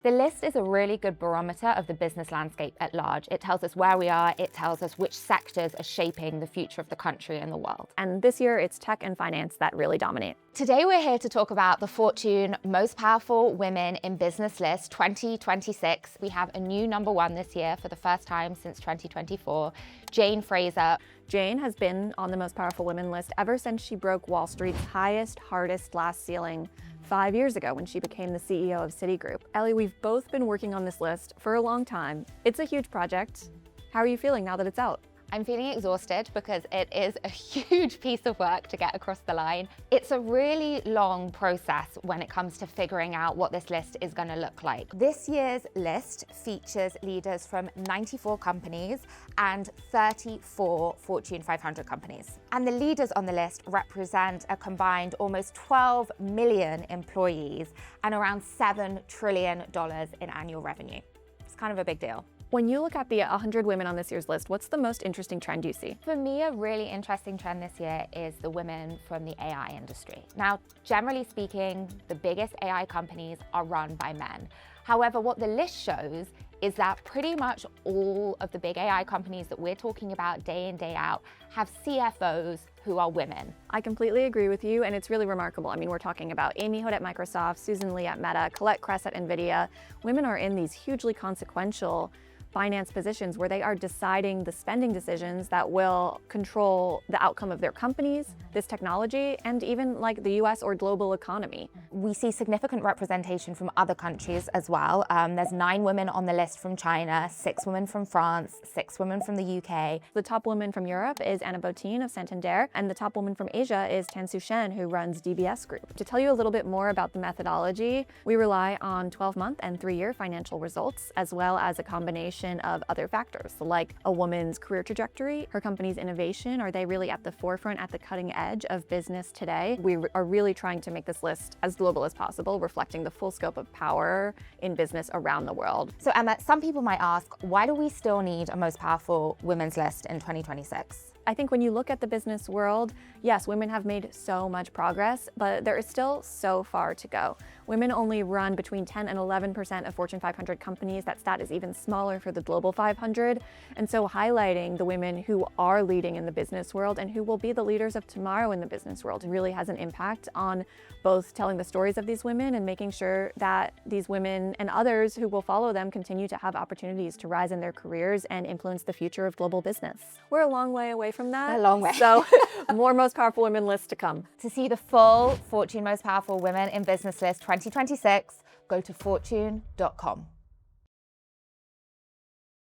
The list is a really good barometer of the business landscape at large. It tells us where we are, it tells us which sectors are shaping the future of the country and the world. And this year, it's tech and finance that really dominate. Today, we're here to talk about the Fortune Most Powerful Women in Business list 2026. We have a new #1 this year for the first time since 2024, Jane Fraser. Jane has been on the Most Powerful Women list ever since she broke Wall Street's highest, hardest glass ceiling 5 years ago when she became the CEO of Citigroup. Ellie, we've both been working on this list for a long time. It's a huge project. How are you feeling now that it's out? I'm feeling exhausted because it is a huge piece of work to get across the line. It's a really long process when it comes to figuring out what this list is going to look like. This year's list features leaders from 94 companies and 34 Fortune 500 companies. And the leaders on the list represent a combined almost 12 million employees and around $7 trillion in annual revenue. It's kind of a big deal. When you look at the 100 women on this year's list, what's the most interesting trend you see? For me, a really interesting trend this year is the women from the AI industry. Now, generally speaking, the biggest AI companies are run by men. However, what the list shows is that pretty much all of the big AI companies that we're talking about day in, day out have CFOs who are women. I completely agree with you, and it's really remarkable. I mean, we're talking about Amy Hood at Microsoft, Susan Lee at Meta, Colette Kress at NVIDIA. Women are in these hugely consequential finance positions where they are deciding the spending decisions that will control the outcome of their companies, this technology, and even like the US or global economy. We see significant representation from other countries as well. There's 9 women on the list from China, 6 women from France, 6 women from the UK. The top woman from Europe is Anna Botín of Santander, and the top woman from Asia is Tansu Shen, who runs DBS Group. To tell you a little bit more about the methodology, we rely on 12-month and 3-year financial results, as well as a combination of other factors, like a woman's career trajectory, her company's innovation. Are they really at the forefront, at the cutting edge of business today? We are really trying to make this list as global as possible, reflecting the full scope of power in business around the world. So Emma, some people might ask, why do we still need a Most Powerful Women's list in 2026? I think when you look at the business world, yes, women have made so much progress, but there is still so far to go. Women only run between 10 and 11% of Fortune 500 companies. That stat is even smaller for the Global 500. And so highlighting the women who are leading in the business world and who will be the leaders of tomorrow in the business world really has an impact on both telling the stories of these women and making sure that these women and others who will follow them continue to have opportunities to rise in their careers and influence the future of global business. We're a long way away from that. A long way. So more Most Powerful Women lists to come. To see the full Fortune Most Powerful Women in Business list 2026, go to fortune.com.